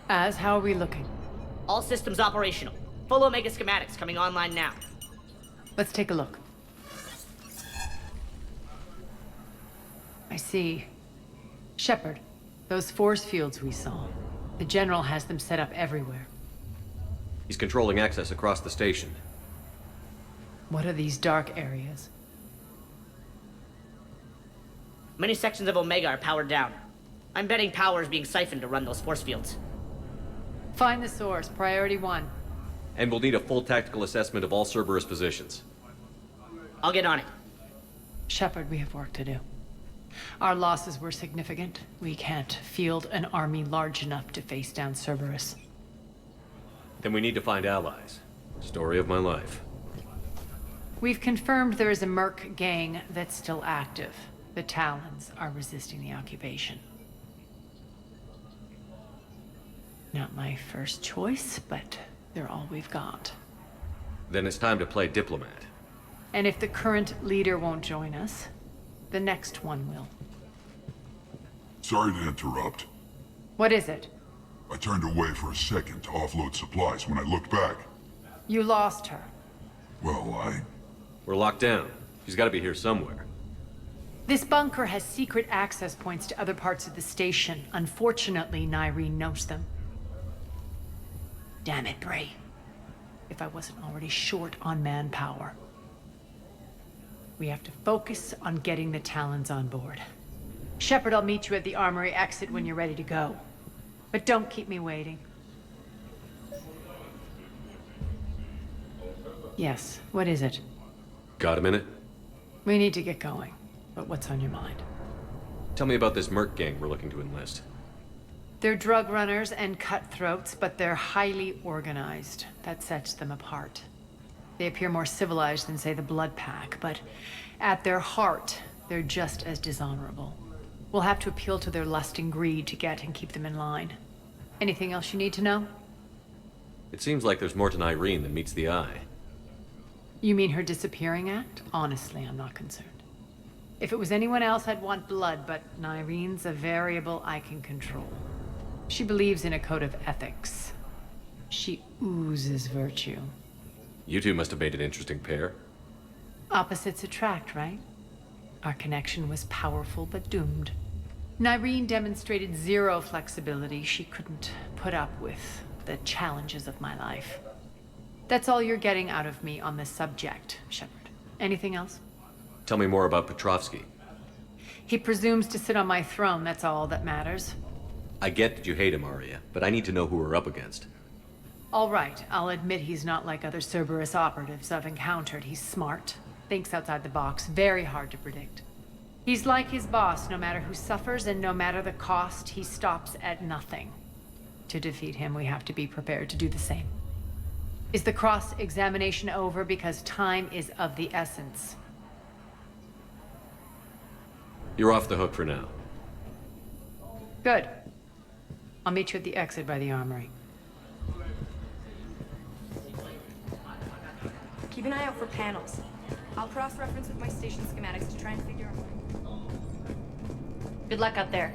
How are we looking? All systems operational. Full Omega schematics coming online now. Let's take a look. I see. Shepard, those force fields we saw. The General has them set up everywhere. He's controlling access across the station. What are these dark areas? Many sections of Omega are powered down. I'm betting power is being siphoned to run those force fields. Find the source, priority 1. And we'll need a full tactical assessment of all Cerberus positions. I'll get on it. Shepard, we have work to do. Our losses were significant. We can't field an army large enough to face down Cerberus. Then we need to find allies. Story of my life. We've confirmed there is a Merc gang that's still active. The Talons are resisting the occupation. Not my first choice, but they're all we've got. Then it's time to play diplomat. And if the current leader won't join us, the next one will. Sorry to interrupt. What is it? I turned away for a second to offload supplies. When I looked back, You lost her. well, We're locked down. She's got to be here somewhere. This bunker has secret access points to other parts of the station. Unfortunately, Nyreen knows them. Damn it, Bray. If I wasn't already short on manpower. We have to focus on getting the Talons on board. Shepard, I'll meet you at the armory exit when you're ready to go. But don't keep me waiting. Yes, what is it? Got a minute? We need to get going. But what's on your mind? Tell me about this Merc gang we're looking to enlist. They're drug runners and cutthroats, but they're highly organized. That sets them apart. They appear more civilized than, say, the Blood Pack, but at their heart, they're just as dishonorable. We'll have to appeal to their lust and greed to get and keep them in line. Anything else you need to know? It seems like there's more to Nyreen than meets the eye. You mean her disappearing act? Honestly, I'm not concerned. If it was anyone else, I'd want blood, but Nyreen's a variable I can control. She believes in a code of ethics. She oozes virtue. You two must have made an interesting pair. Opposites attract, right? Our connection was powerful but doomed. Nyreen demonstrated zero flexibility. She couldn't put up with the challenges of my life. That's all you're getting out of me on this subject, Shepard. Anything else? Tell me more about Petrovsky. He presumes to sit on my throne, that's all that matters. I get that you hate him, Arya, but I need to know who we're up against. All right, I'll admit he's not like other Cerberus operatives I've encountered. He's smart, thinks outside the box, very hard to predict. He's like his boss, no matter who suffers and no matter the cost, he stops at nothing. To defeat him, we have to be prepared to do the same. Is the cross-examination over? Because time is of the essence. You're off the hook for now. Good. I'll meet you at the exit by the armory. Keep an eye out for panels. I'll cross-reference with my station schematics to try and figure out... Good luck out there.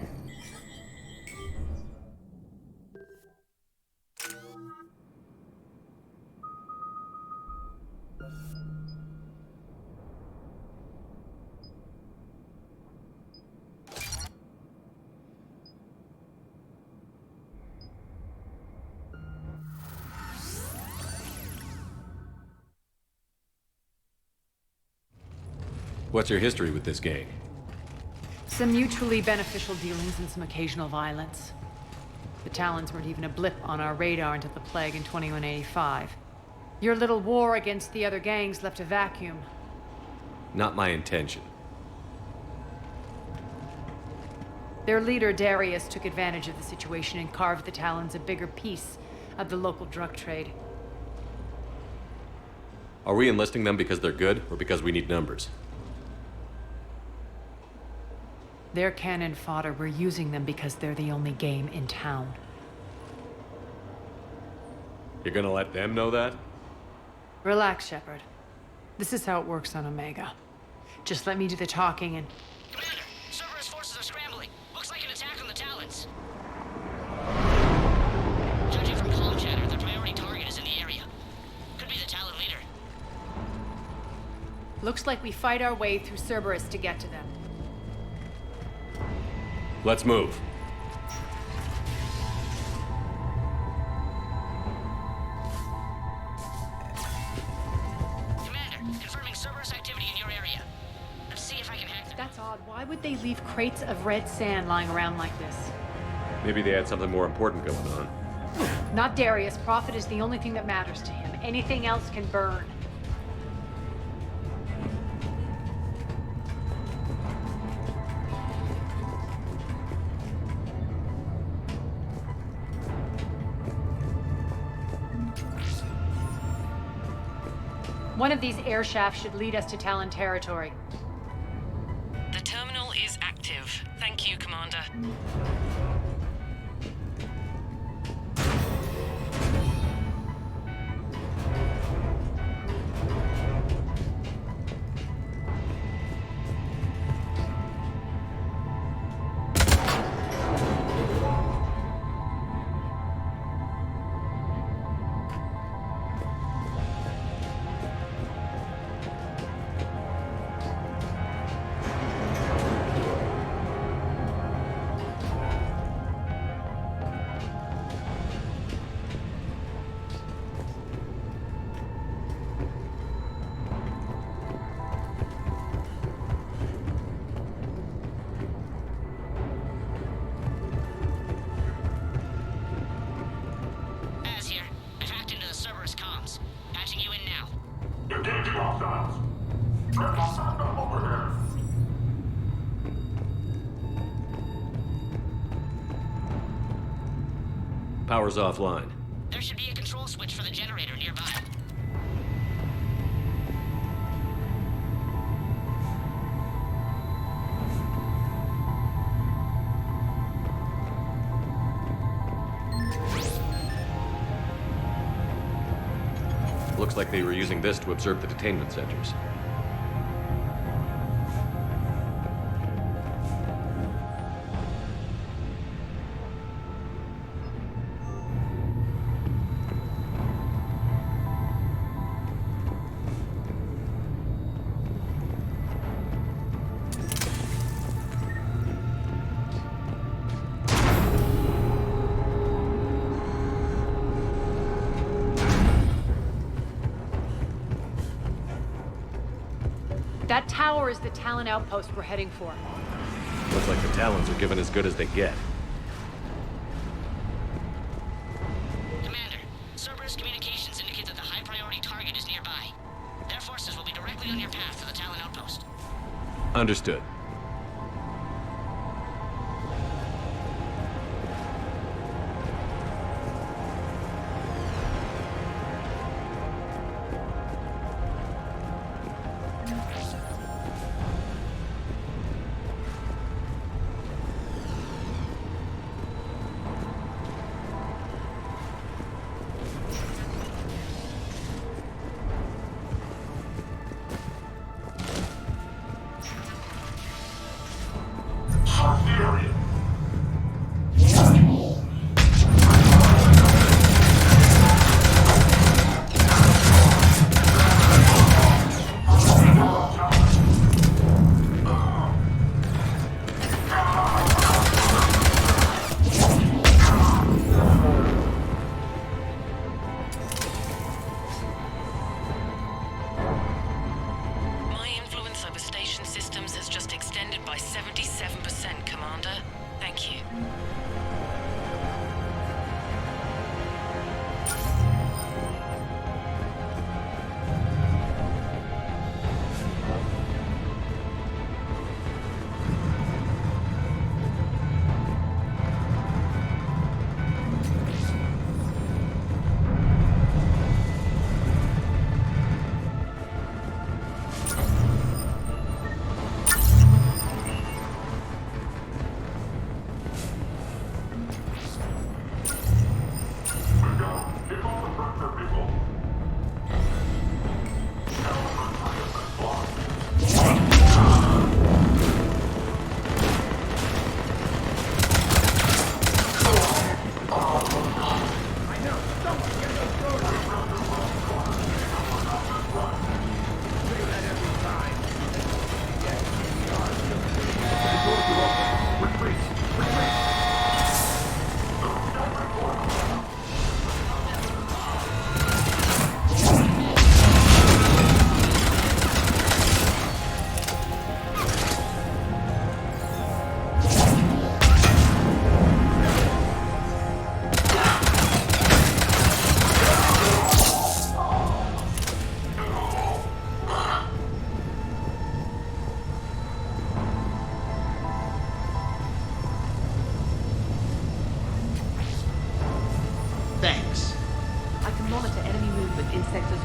What's your history with this gang? Some mutually beneficial dealings and some occasional violence. The Talons weren't even a blip on our radar until the plague in 2185. Your little war against the other gangs left a vacuum. Not my intention. Their leader, Darius, took advantage of the situation and carved the Talons a bigger piece of the local drug trade. Are we enlisting them because they're good, or because we need numbers? They're cannon fodder. We're using them because they're the only game in town. You're gonna let them know that? Relax, Shepard. This is how it works on Omega. Just let me do the talking and... Commander, Cerberus forces are scrambling. Looks like an attack on the Talons. Looks like we fight our way through Cerberus to get to them. Let's move. Commander, confirming Cerberus activity in your area. Let's see if I can hack them. That's odd. Why would they leave crates of red sand lying around like this? Maybe they had something more important going on. Not Darius. Profit is the only thing that matters to him. Anything else can burn. One of these air shafts should lead us to Talon territory. The terminal is active. Thank you, Commander. Engaging hostiles. Remaster over here. Power's offline. There should be a control switch for the generator nearby. Looks like they were using this to observe the detainment centers. That tower is the Talon outpost we're heading for. Looks like the Talons are given as good as they get. Commander, Cerberus communications indicate that the high-priority target is nearby. Their forces will be directly on your path to the Talon outpost. Understood.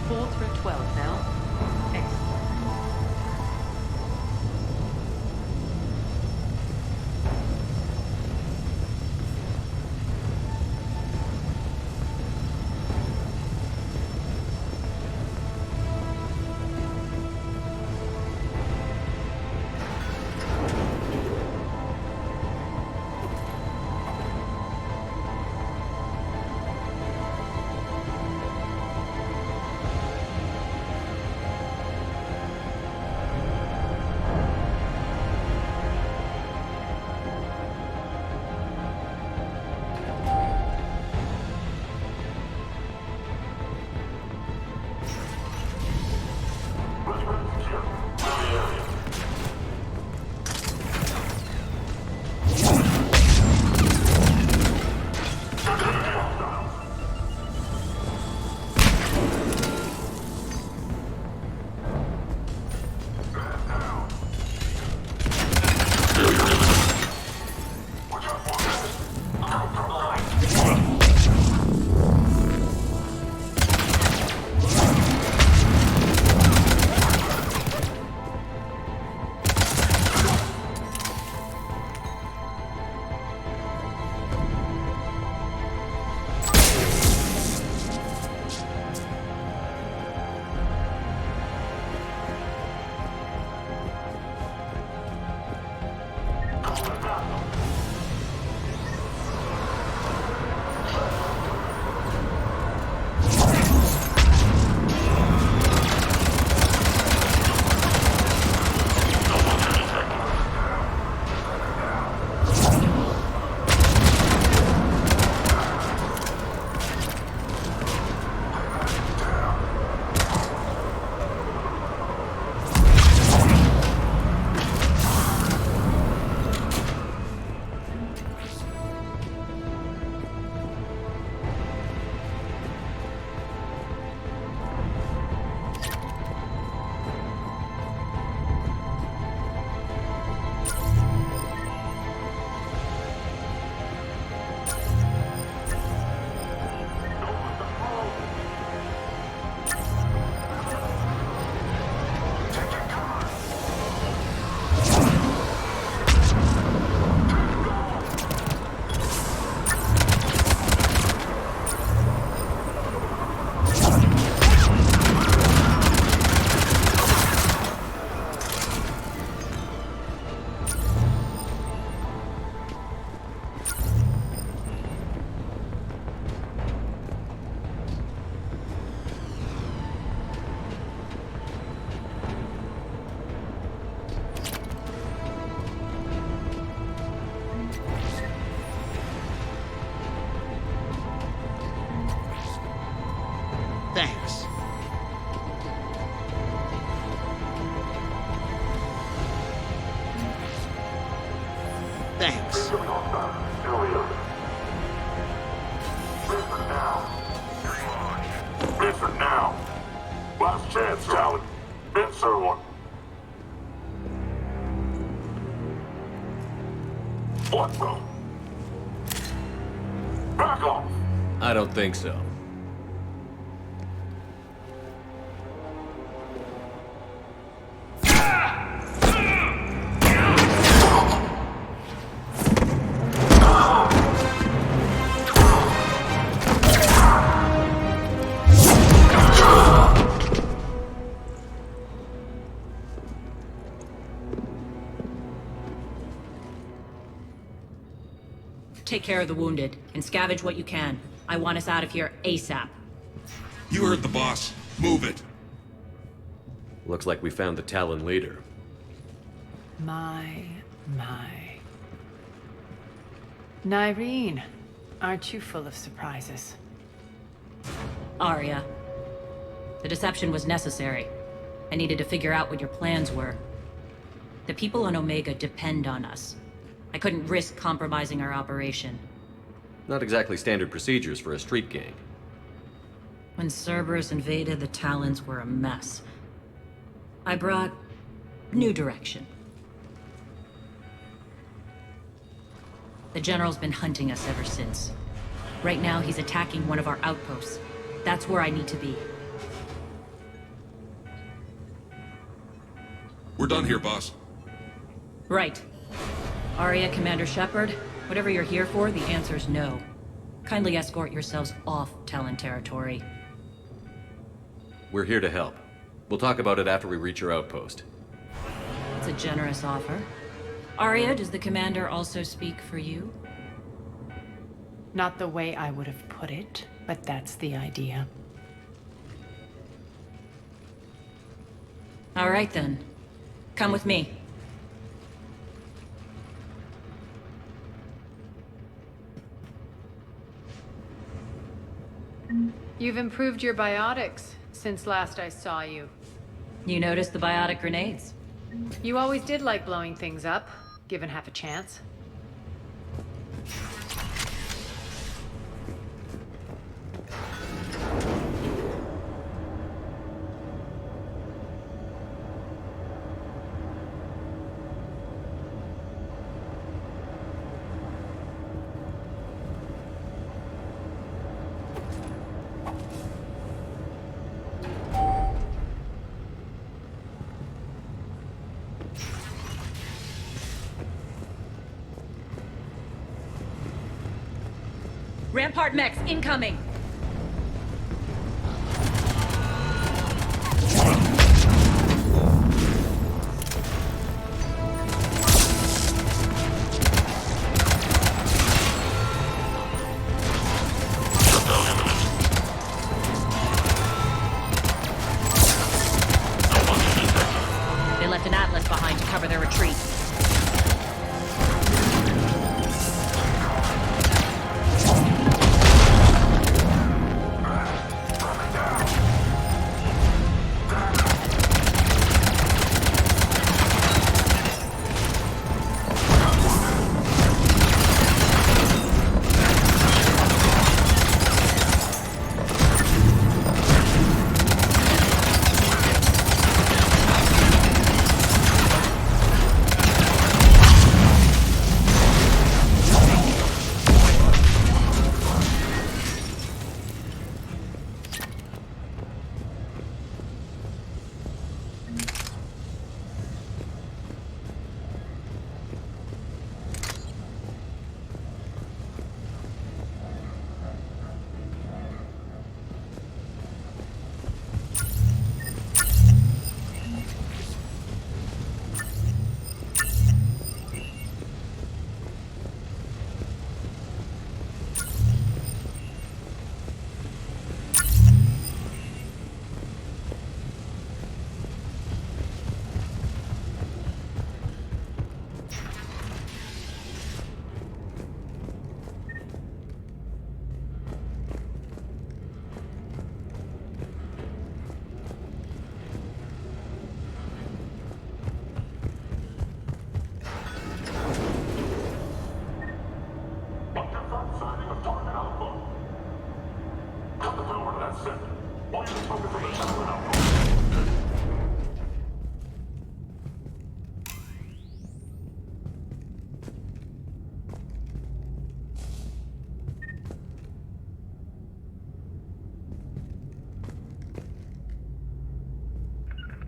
Pull through 12 now. Thanks. Thanks. Thanks. Listen now. Last chance, Talon. Answer one. What the? Back off. I don't think so. Take care of the wounded, and scavenge what you can. I want us out of here ASAP. You heard the boss. Move it. Looks like we found the Talon leader. My. Nyreen, aren't you full of surprises? Arya. The deception was necessary. I needed to figure out what your plans were. The people on Omega depend on us. I couldn't risk compromising our operation. Not exactly standard procedures for a street gang. When Cerberus invaded, the Talons were a mess. I brought new direction. The General's been hunting us ever since. Right now, he's attacking one of our outposts. That's where I need to be. We're done here, boss. Right. Arya, Commander Shepard, whatever you're here for, the answer's no. Kindly escort yourselves off Talon territory. We're here to help. We'll talk about it after we reach your outpost. It's a generous offer. Arya, does the Commander also speak for you? Not the way I would have put it, but that's the idea. All right then. Come with me. You've improved your biotics since last I saw you. You noticed the biotic grenades? You always did like blowing things up, given half a chance. Rampart mechs incoming! They left an Atlas behind to cover their retreat.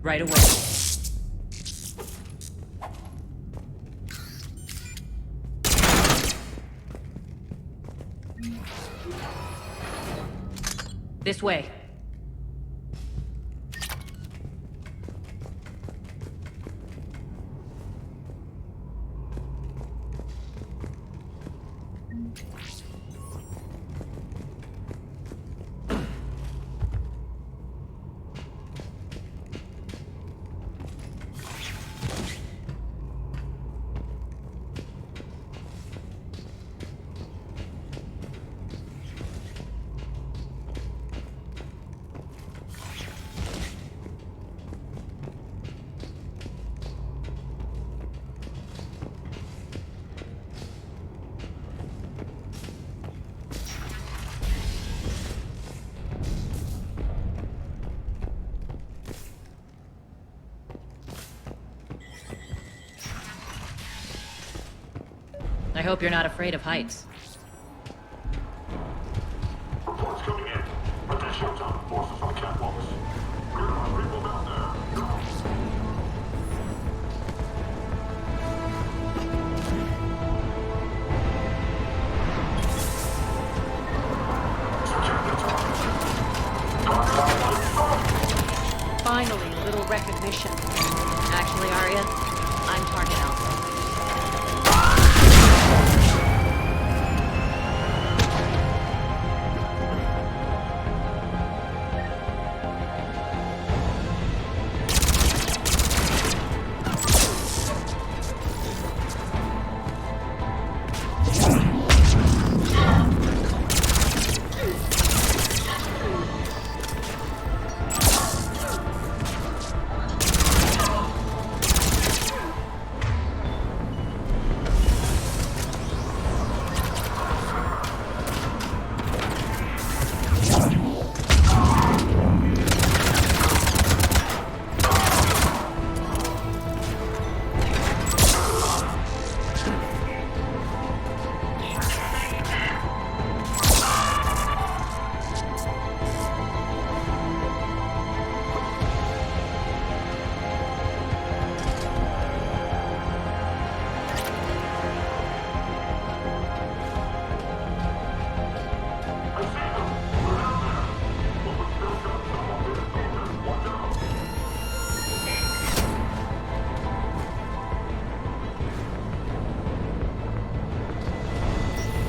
Right away. This way. I hope you're not afraid of heights. Reports coming in. British showtime. Forces on catwalks. There are people down there. station. Actually, Arya, I'm target alpha.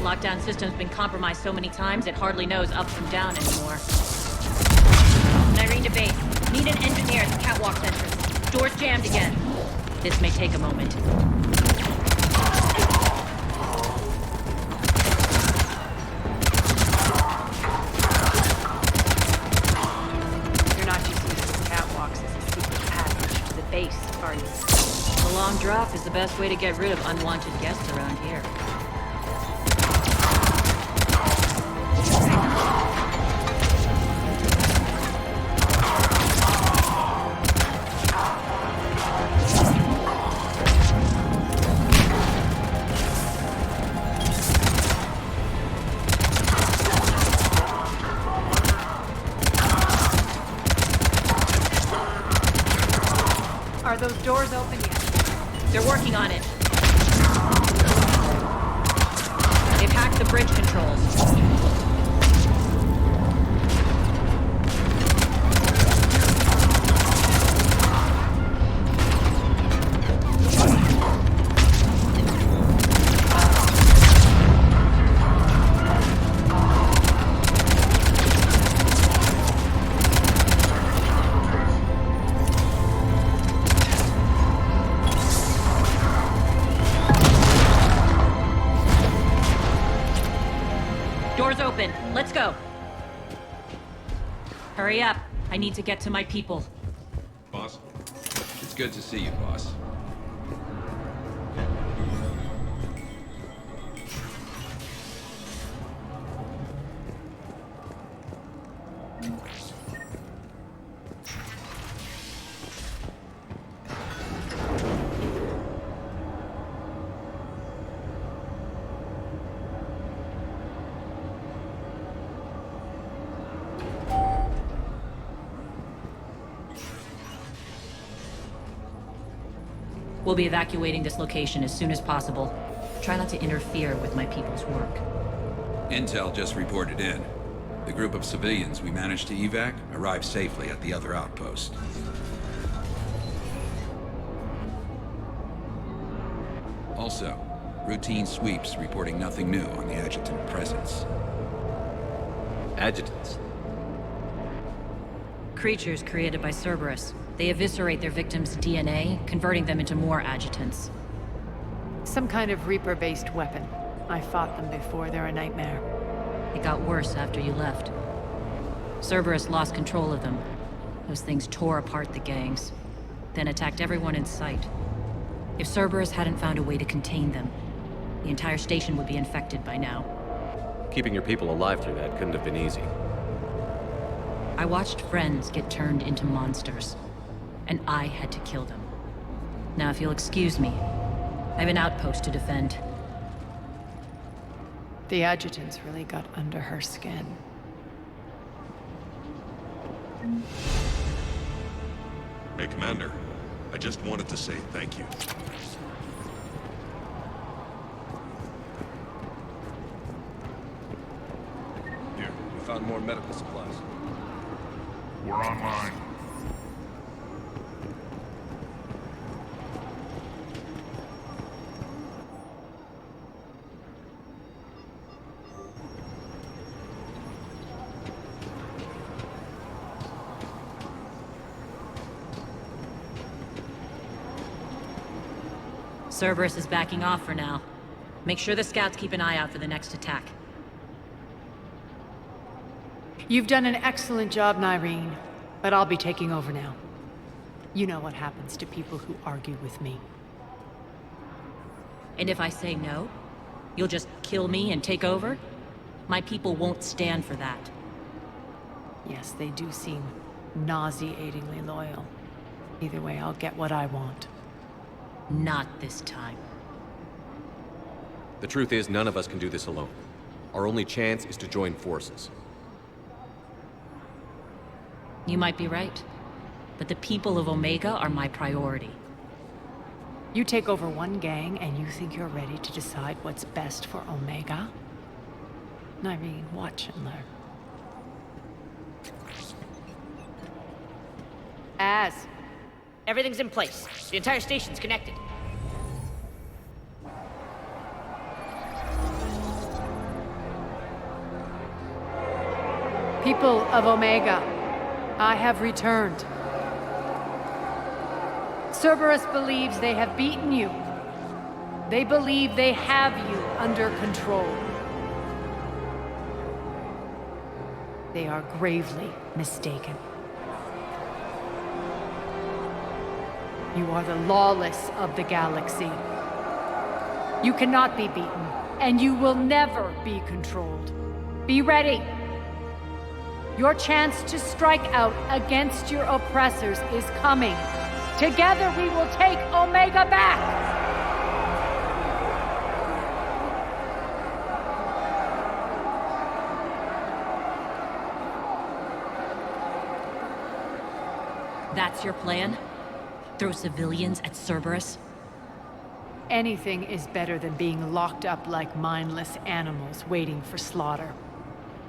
Lockdown system's been compromised so many times it hardly knows up from down anymore. Irene to base. Need an engineer at the catwalk entrance. Door's jammed again. This may take a moment. You're not just using catwalks as a secret passage to the base, are you? The long drop is the best way to get rid of unwanted guests around here. Are those doors open yet? They're working on it. They've hacked the bridge controls. Doors open. Let's go. Hurry up. I need to get to my people. Boss? It's good to see you, boss. We'll be evacuating this location as soon as possible. Try not to interfere with my people's work. Intel just reported in. The group of civilians we managed to evac arrived safely at the other outpost. Also, routine sweeps reporting nothing new on the adjutant presence. Adjutants. Creatures created by Cerberus. They eviscerate their victims' DNA, converting them into more adjutants. Some kind of Reaper-based weapon. I fought them before, they're a nightmare. It got worse after you left. Cerberus lost control of them. Those things tore apart the gangs, then attacked everyone in sight. If Cerberus hadn't found a way to contain them, the entire station would be infected by now. Keeping your people alive through that couldn't have been easy. I watched friends get turned into monsters, and I had to kill them. Now, if you'll excuse me, I have an outpost to defend. The adjutants really got under her skin. Hey, Commander. I just wanted to say thank you. Here, we found more medical supplies. We're online. Cerberus is backing off for now. Make sure the scouts keep an eye out for the next attack. You've done an excellent job, Nyreen, but I'll be taking over now. You know what happens to people who argue with me. And if I say no, you'll just kill me and take over? My people won't stand for that. Yes, they do seem nauseatingly loyal. Either way, I'll get what I want. Not this time. The truth is, none of us can do this alone. Our only chance is to join forces. You might be right, but the people of Omega are my priority. You take over one gang and you think you're ready to decide what's best for Omega? Nyreen, watch and learn. Everything's in place. The entire station's connected. People of Omega, I have returned. Cerberus believes they have beaten you. They believe they have you under control. They are gravely mistaken. You are the lawless of the galaxy. You cannot be beaten, and you will never be controlled. Be ready. Your chance to strike out against your oppressors is coming. Together we will take Omega back! That's your plan? Throw civilians at Cerberus? Anything is better than being locked up like mindless animals waiting for slaughter.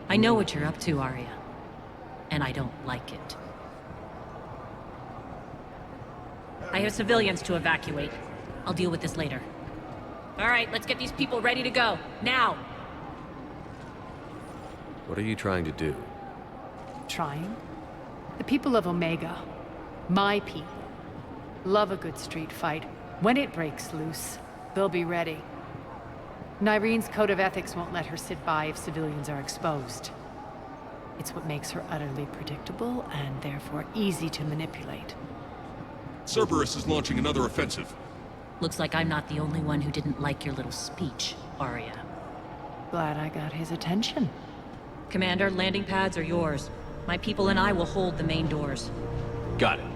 I know what you're up to, Arya. And I don't like it. I have civilians to evacuate. I'll deal with this later. All right, let's get these people ready to go. Now! What are you trying to do? Trying? The people of Omega, my people, love a good street fight. When it breaks loose, they'll be ready. Nyreen's code of ethics won't let her sit by if civilians are exposed. It's what makes her utterly predictable and therefore easy to manipulate. Cerberus is launching another offensive. Looks like I'm not the only one who didn't like your little speech, Arya. Glad I got his attention. Commander, landing pads are yours. My people and I will hold the main doors. Got it.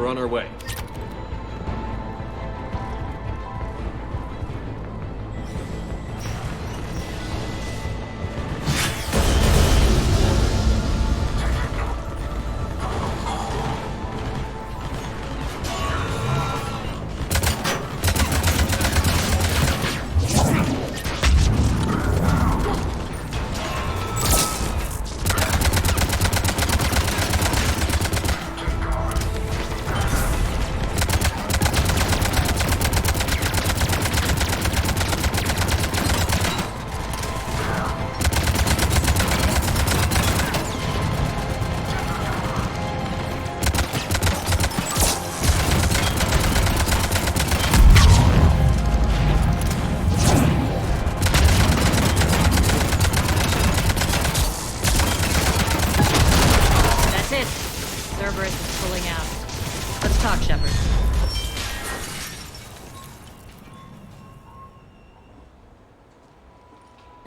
We're on our way.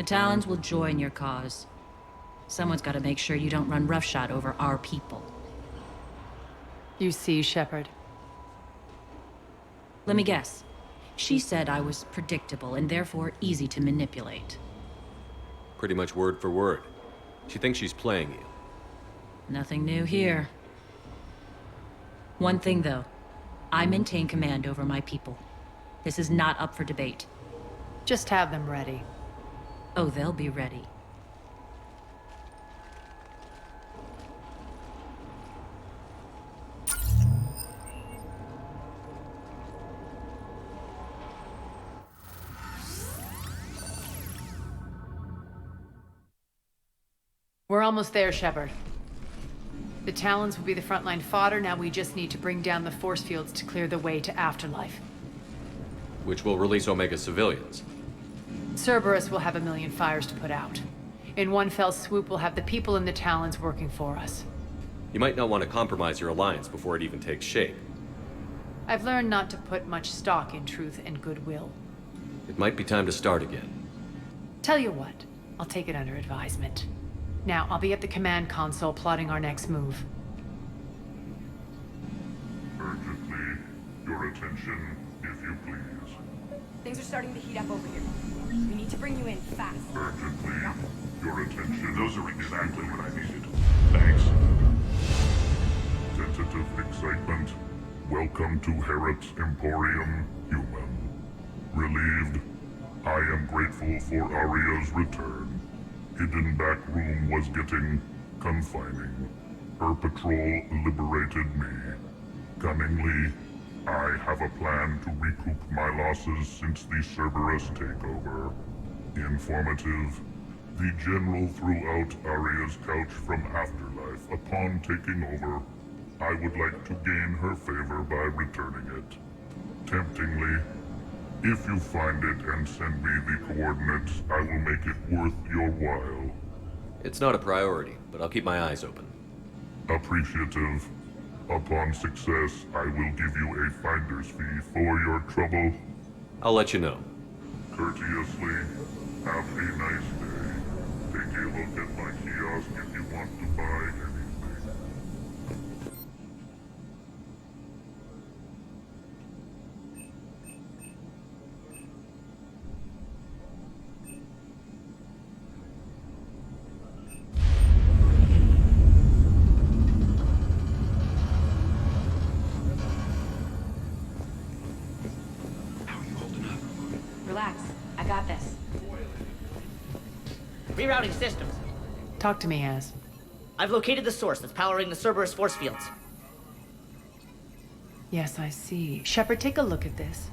The Talons will join your cause. Someone's got to make sure you don't run roughshod over our people. You see, Shepard. Let me guess. She said I was predictable and therefore easy to manipulate. Pretty much word for word. She thinks she's playing you. Nothing new here. One thing, though. I maintain command over my people. This is not up for debate. Just have them ready. Oh, they'll be ready. We're almost there, Shepard. The Talons will be the frontline fodder, now we just need to bring down the force fields to clear the way to Afterlife. Which will release Omega civilians. Cerberus will have a million fires to put out. In one fell swoop, we'll have the people in the Talons working for us. You might not want to compromise your alliance before it even takes shape. I've learned not to put much stock in truth and goodwill. It might be time to start again. Tell you what, I'll take it under advisement. Now, I'll be at the command console plotting our next move. Urgently, your attention, if you please. Things are starting to heat up over here. We need to bring you in fast. Urgently, your attention. Those are exactly what I needed. Thanks. Tentative excitement. Welcome to Herod's Emporium, human. Relieved. I am grateful for Aria's return. Hidden back room was getting confining. Her patrol liberated me. Cunningly, I have a plan to recoup my losses since the Cerberus takeover. Informative. The General threw out Aria's couch from Afterlife. Upon taking over, I would like to gain her favor by returning it. Temptingly, if you find it and send me the coordinates, I will make it worth your while. It's not a priority, but I'll keep my eyes open. Appreciative. Upon success, I will give you a finder's fee for your trouble. I'll let you know. Courteously, have a nice day. Take a look at my kiosk if you want to buy anything. Relax. I got this. Rerouting systems. Talk to me, Az. I've located the source that's powering the Cerberus force fields. Yes, I see. Shepard, take a look at this.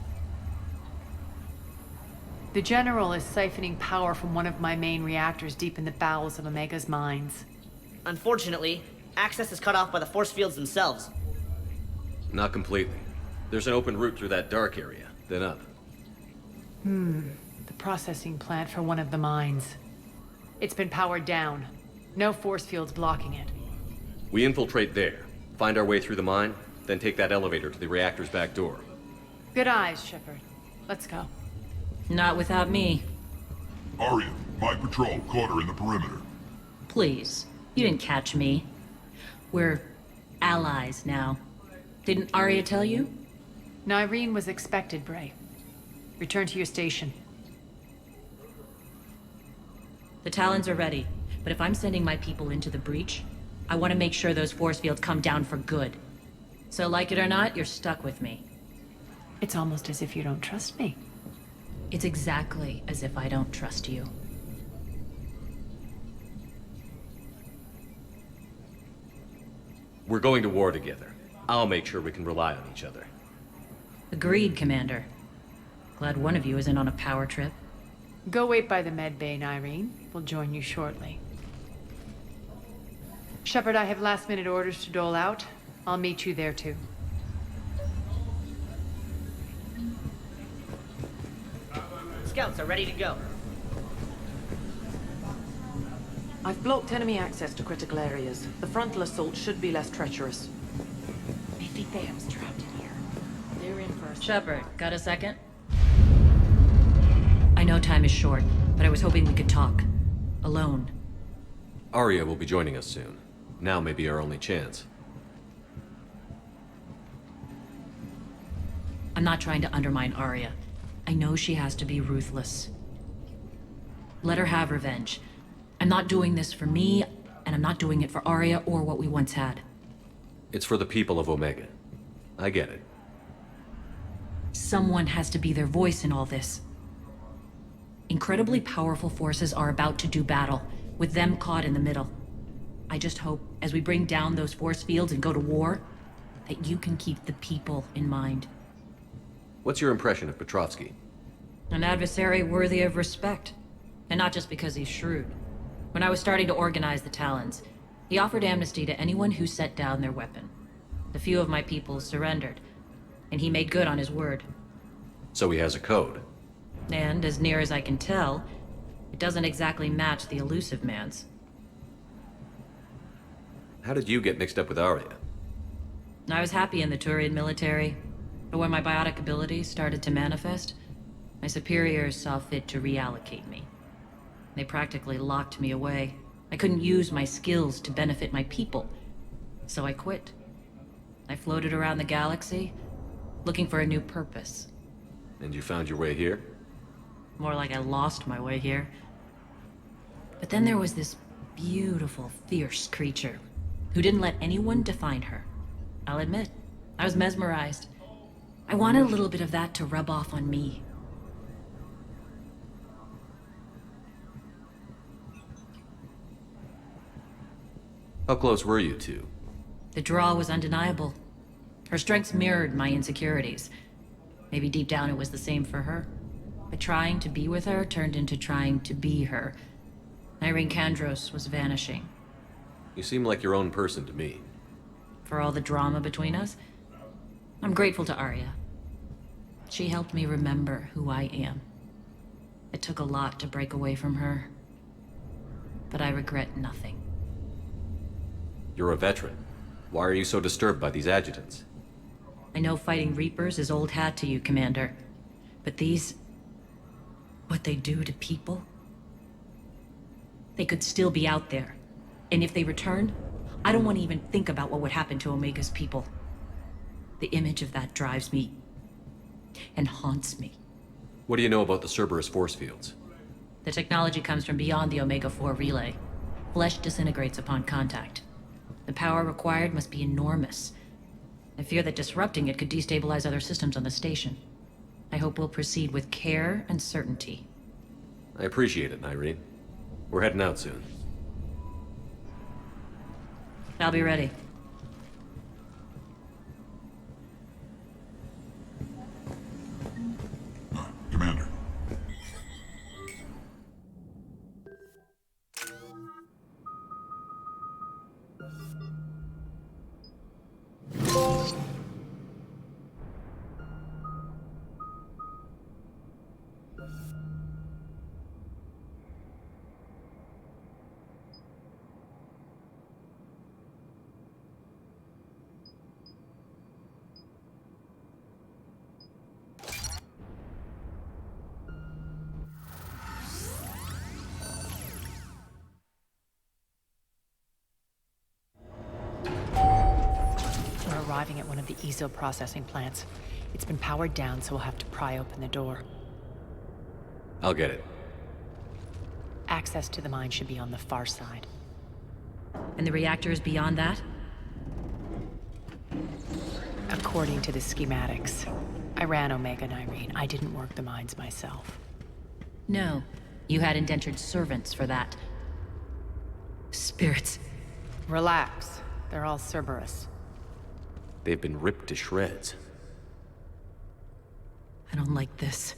The General is siphoning power from one of my main reactors deep in the bowels of Omega's mines. Unfortunately, access is cut off by the force fields themselves. Not completely. There's an open route through that dark area, then up. The processing plant for one of the mines. It's been powered down. No force fields blocking it. We infiltrate there, find our way through the mine, then take that elevator to the reactor's back door. Good eyes, Shepard. Let's go. Not without me. Aria, my patrol caught her in the perimeter. Please. You didn't catch me. We're allies now. Didn't Arya tell you? Nyreen was expected, Bray. Return to your station. The Talons are ready, but if I'm sending my people into the breach, I want to make sure those force fields come down for good. So like it or not, you're stuck with me. It's almost as if you don't trust me. It's exactly as if I don't trust you. We're going to war together. I'll make sure we can rely on each other. Agreed, Commander. Glad one of you isn't on a power trip. Go wait by the med bay, Nyreen. We'll join you shortly. Shepard, I have last-minute orders to dole out. I'll meet you there, too. Scouts are ready to go. I've blocked enemy access to critical areas. The frontal assault should be less treacherous. They think they have us trapped in here. They're in first. Shepard, got a second? I know time is short, but I was hoping we could talk. Alone. Arya will be joining us soon. Now may be our only chance. I'm not trying to undermine Arya. I know she has to be ruthless. Let her have revenge. I'm not doing this for me, and I'm not doing it for Arya or what we once had. It's for the people of Omega. I get it. Someone has to be their voice in all this. Incredibly powerful forces are about to do battle, with them caught in the middle. I just hope, as we bring down those force fields and go to war, that you can keep the people in mind. What's your impression of Petrovsky? An adversary worthy of respect. And not just because he's shrewd. When I was starting to organize the Talons, he offered amnesty to anyone who set down their weapon. A few of my people surrendered, and he made good on his word. So he has a code. And, as near as I can tell, it doesn't exactly match the elusive man's. How did you get mixed up with Arya? I was happy in the Turian military, but when my biotic abilities started to manifest, my superiors saw fit to reallocate me. They practically locked me away. I couldn't use my skills to benefit my people, so I quit. I floated around the galaxy, looking for a new purpose. And you found your way here? More like I lost my way here. But then there was this beautiful, fierce creature who didn't let anyone define her. I'll admit, I was mesmerized. I wanted a little bit of that to rub off on me. How close were you two? The draw was undeniable. Her strengths mirrored my insecurities. Maybe deep down it was the same for her. But trying to be with her turned into trying to be her. Irene Kandros was vanishing. You seem like your own person to me. For all the drama between us, I'm grateful to Arya. She helped me remember who I am. It took a lot to break away from her, but I regret nothing. You're a veteran. Why are you so disturbed by these adjutants? I know fighting Reapers is old hat to you, Commander. But these... what they do to people? They could still be out there. And if they return, I don't want to even think about what would happen to Omega's people. The image of that drives me... and haunts me. What do you know about the Cerberus force fields? The technology comes from beyond the Omega-4 relay. Flesh disintegrates upon contact. The power required must be enormous. I fear that disrupting it could destabilize other systems on the station. I hope we'll proceed with care and certainty. I appreciate it, Irene. We're heading out soon. I'll be ready. Commander. Arriving at one of the ESO processing plants. It's been powered down, so we'll have to pry open the door. I'll get it. Access to the mine should be on the far side. And the reactor is beyond that? According to the schematics. I ran Omega and Irene. I didn't work the mines myself. No. You had indentured servants for that. Spirits. Relax. They're all Cerberus. They've been ripped to shreds. I don't like this.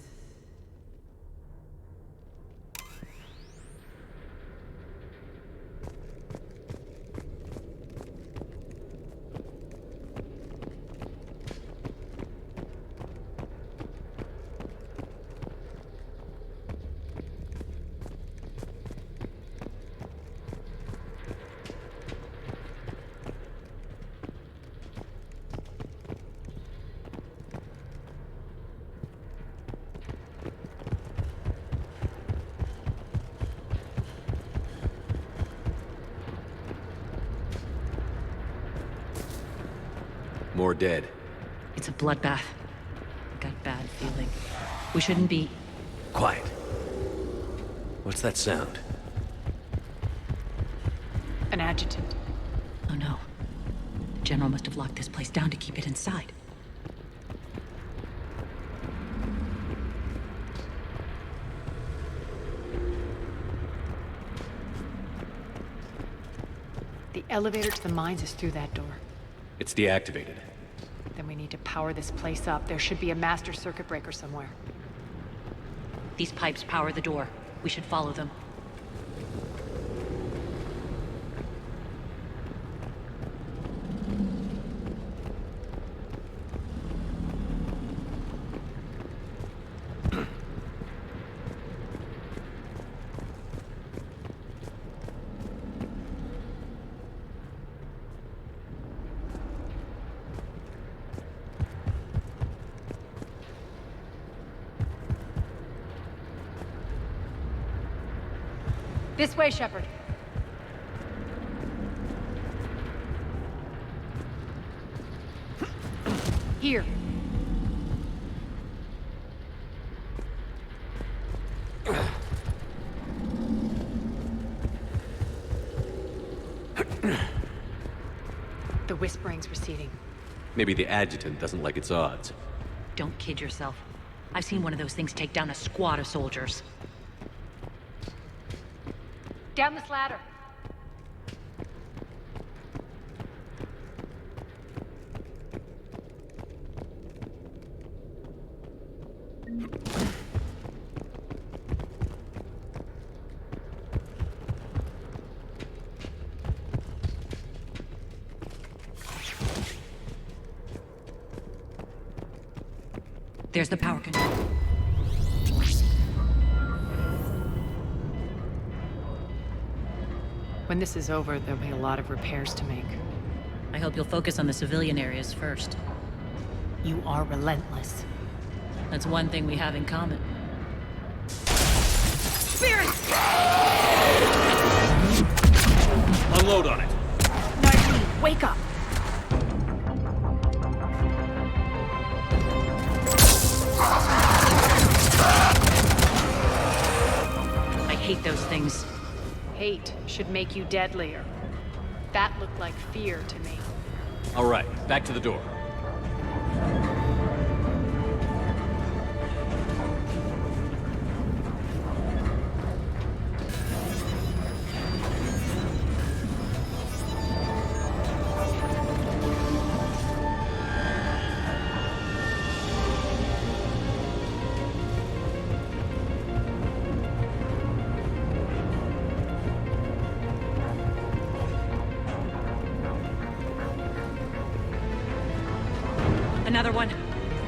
more dead. It's a bloodbath. Got a bad feeling. We shouldn't be... Quiet. What's that sound? An adjutant. Oh no. The General must have locked this place down to keep it inside. The elevator to the mines is through that door. It's deactivated. Then we need to power this place up. There should be a master circuit breaker somewhere. These pipes power the door. We should follow them. This way, Shepard. Here. The whispering's receding. Maybe the adjutant doesn't like its odds. Don't kid yourself. I've seen one of those things take down a squad of soldiers. Down this ladder. There's the power control. When this is over, there'll be a lot of repairs to make. I hope you'll focus on the civilian areas first. You are relentless. That's one thing we have in common. Spirit! Unload on it. Nardine, wake up! I hate those things. Hate should make you deadlier. That looked like fear to me. All right, back to the door. Another one.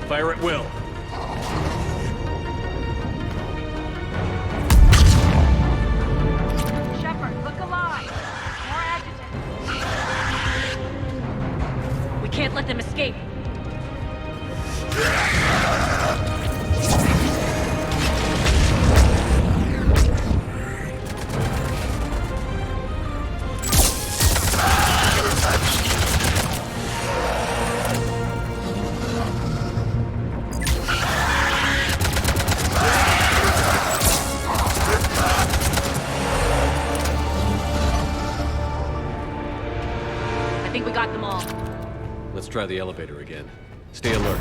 Fire at will. Shepard, look alive! More adjutants. We can't let them escape. I think we got them all. Let's try the elevator again. Stay alert.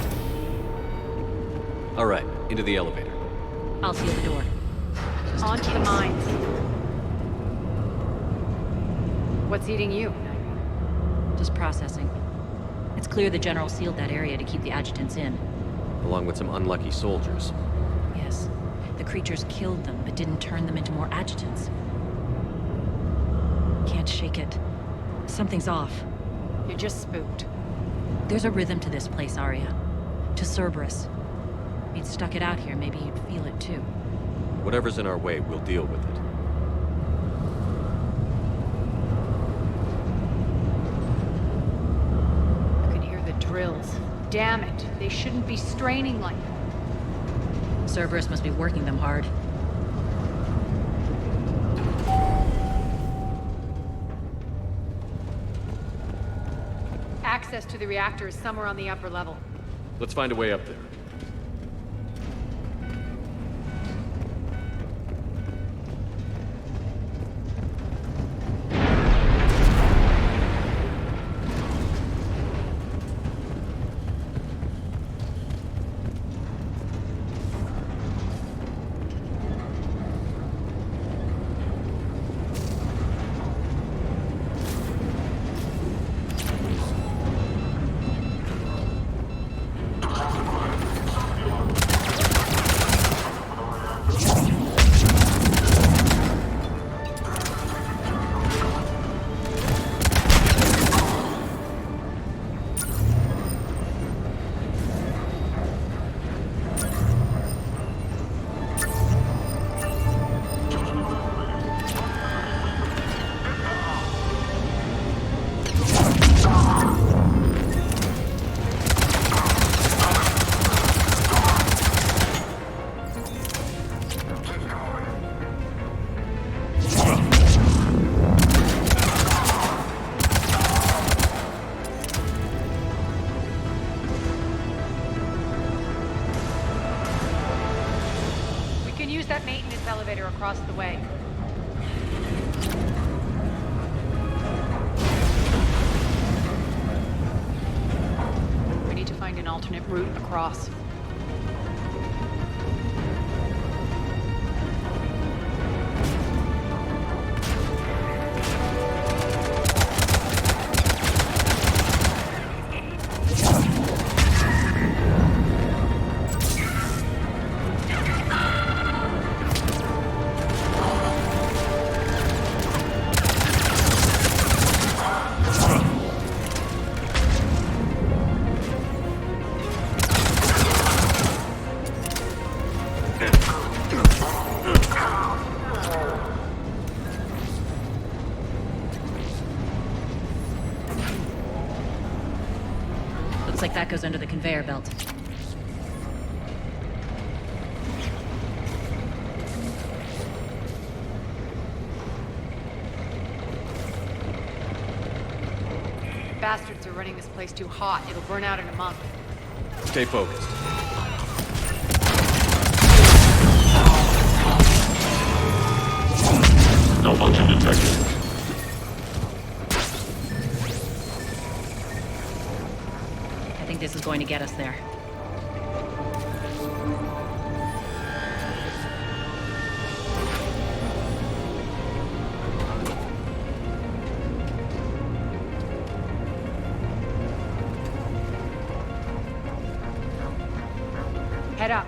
All right, into the elevator. I'll seal the door. On to the mines. What's eating you? Just processing. It's clear the General sealed that area to keep the adjutants in. Along with some unlucky soldiers. Yes. The creatures killed them, but didn't turn them into more adjutants. Can't shake it. Something's off. You're just spooked. There's a rhythm to this place, Arya. To Cerberus. If you'd stuck it out here, maybe you'd feel it too. Whatever's in our way, we'll deal with it. I can hear the drills. Damn it. They shouldn't be straining like that. Cerberus must be working them hard. Access to the reactor is somewhere on the upper level. Let's find a way up there. Elevator across the way. We need to find an alternate route across. Like that goes under the conveyor belt. Bastards are running this place too hot. It'll burn out in a month. Stay focused. Malfunction detected. I think this is going to get us there. Head up.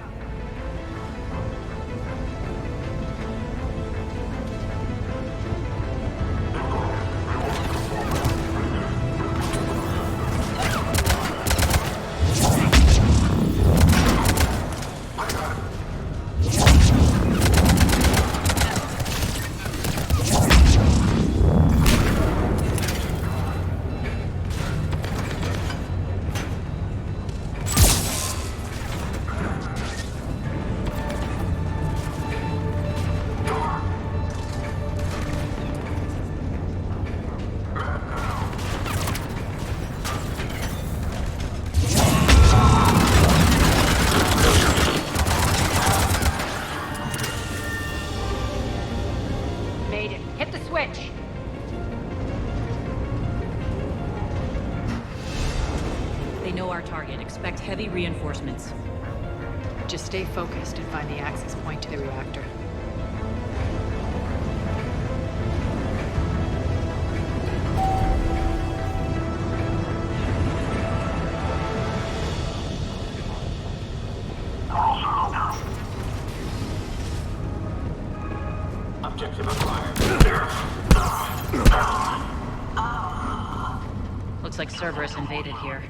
Expect heavy reinforcements. Just stay focused and find the access point to the reactor. Objective acquired. Looks like Cerberus invaded here.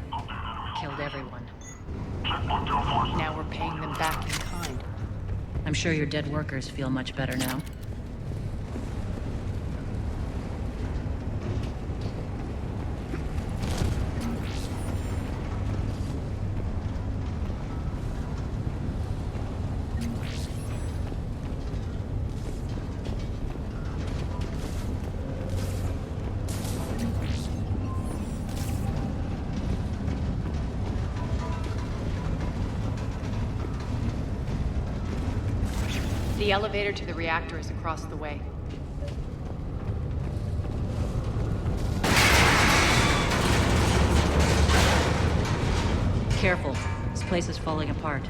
Killed everyone. Now we're paying them back in kind. I'm sure your dead workers feel much better now. The elevator to the reactor is across the way. Careful. This place is falling apart.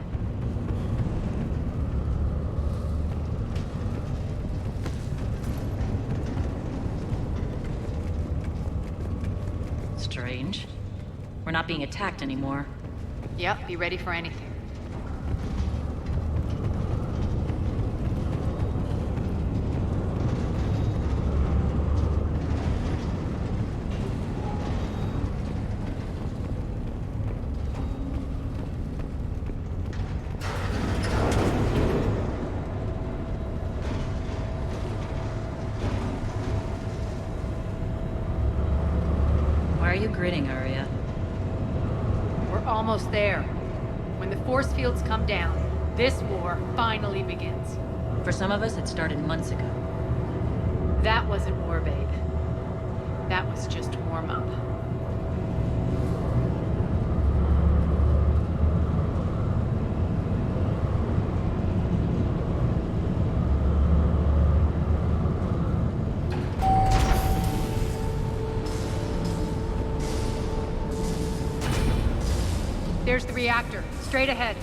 Strange. We're not being attacked anymore. Yep, be ready for anything. Why are you grinning, Arya? We're almost there. When the force fields come down, this war finally begins. For some of us, it started months ago. That wasn't war, babe. That was just warm-up. There's the reactor, straight ahead.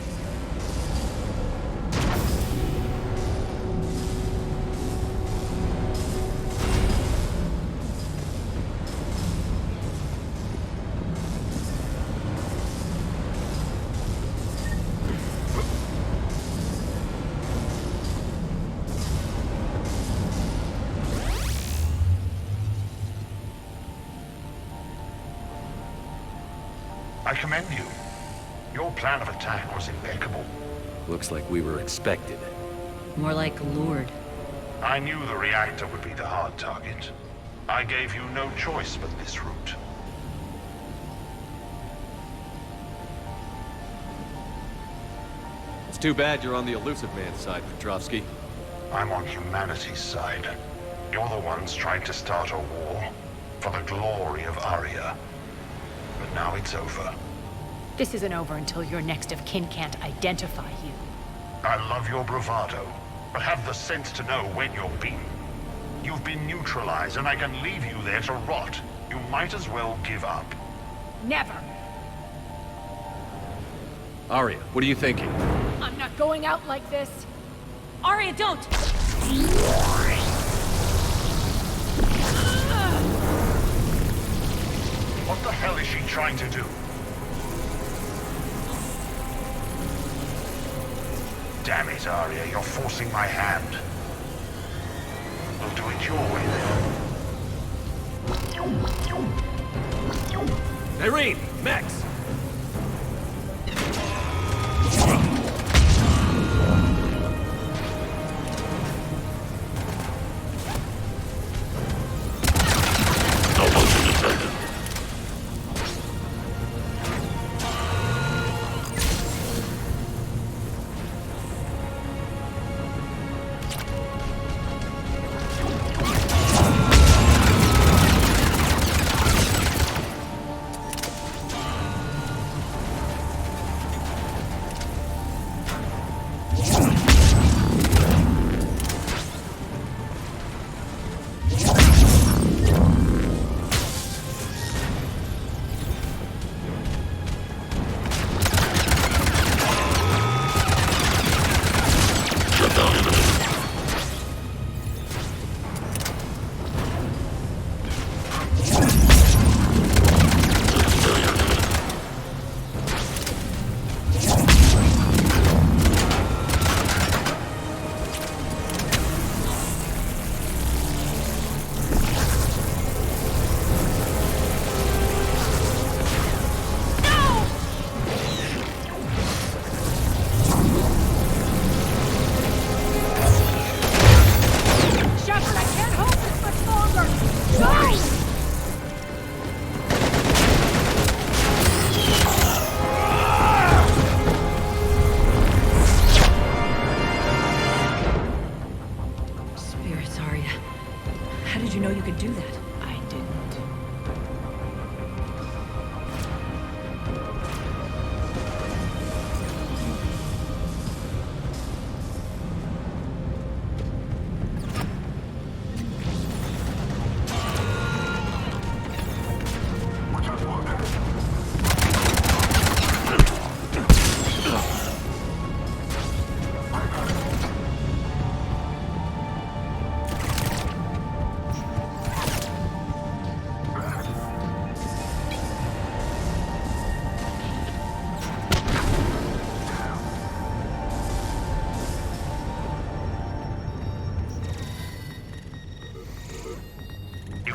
I commend you. Your plan of attack was impeccable. Looks like we were expected. More like lured. I knew the reactor would be the hard target. I gave you no choice but this route. It's too bad you're on the elusive man's side, Petrovsky. I'm on humanity's side. You're the ones trying to start a war for the glory of Arya. But now it's over. This isn't over until your next of kin can't identify you. I love your bravado, but have the sense to know when you're beaten. You've been neutralized, and I can leave you there to rot. You might as well give up. Never! Arya, what are you thinking? I'm not going out like this! Arya, don't! What the hell is she trying to do? Damn it, Arya, you're forcing my hand. We'll do it your way then. Irene! Max!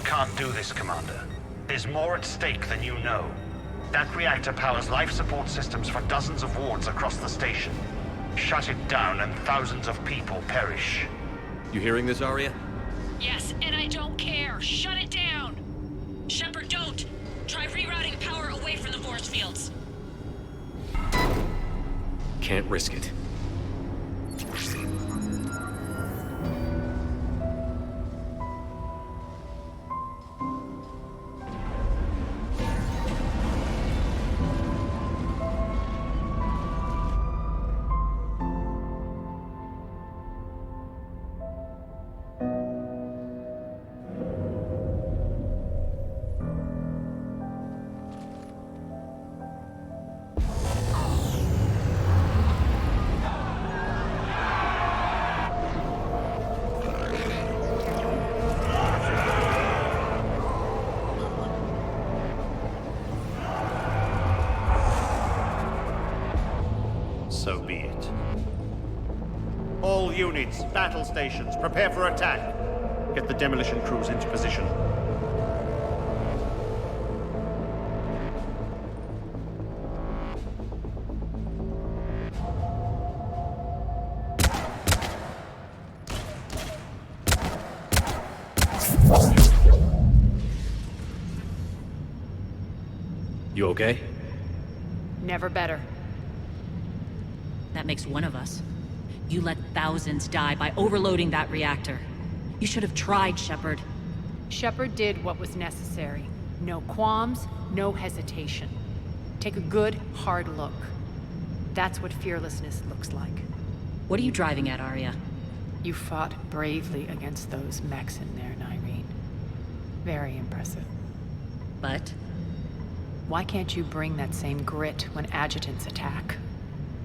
can't do this, Commander. There's more at stake than you know. That reactor powers life support systems for dozens of wards across the station. Shut it down and thousands of people perish. You hearing this, Arya? Yes, and I don't care. Shut it down! Shepard, don't! Try rerouting power away from the force fields. Can't risk it. So be it. All units, battle stations, prepare for attack. Get the demolition crews into position. You okay? Never better. That makes one of us. You let thousands die by overloading that reactor. You should have tried, Shepard. Shepard did what was necessary. No qualms, no hesitation. Take a good, hard look. That's what fearlessness looks like. What are you driving at, Arya? You fought bravely against those mechs in there, Nyreen. Very impressive. But? Why can't you bring that same grit when adjutants attack?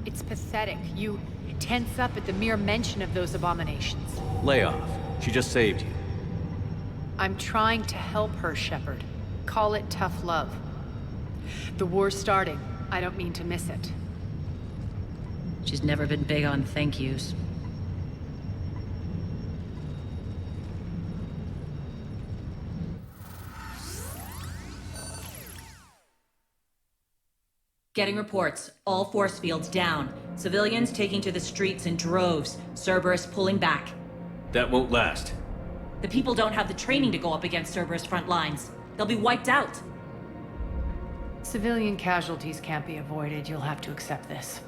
It's pathetic. You tense up at the mere mention of those abominations. Lay off. She just saved you. I'm trying to help her, Shepard. Call it tough love. The war's starting. I don't mean to miss it. She's never been big on thank yous. Getting reports. All force fields down. Civilians taking to the streets in droves. Cerberus pulling back. That won't last. The people don't have the training to go up against Cerberus front lines. They'll be wiped out. Civilian casualties can't be avoided. You'll have to accept this.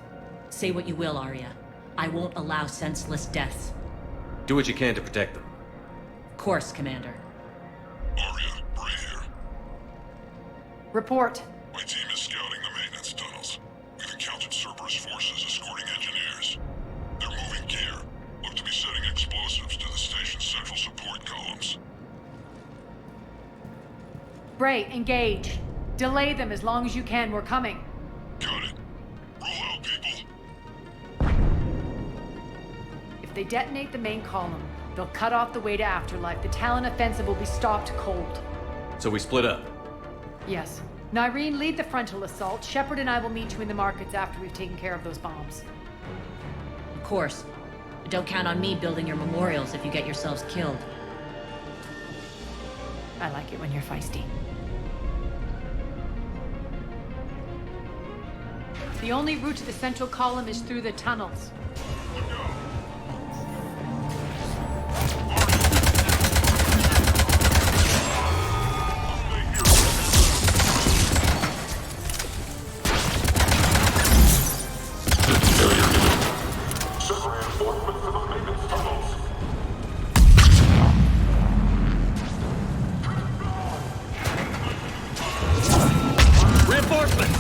Say what you will, Arya. I won't allow senseless deaths. Do what you can to protect them. Of course, Commander. Arya, Bray here. Report. My team is scouting the maintenance tunnels. We've encountered Cerberus forces escorting engineers. They're moving gear. Look to be setting explosives to the station's central support columns. Bray, engage. Delay them as long as you can. We're coming. Got it. Roll out, people. If they detonate the main column, they'll cut off the way to Afterlife. The Talon offensive will be stopped cold. So we split up. Yes. Nyreen, lead the frontal assault. Shepard and I will meet you in the markets after we've taken care of those bombs. Of course. But don't count on me building your memorials if you get yourselves killed. I like it when you're feisty. The only route to the central column is through the tunnels. Reinforcements!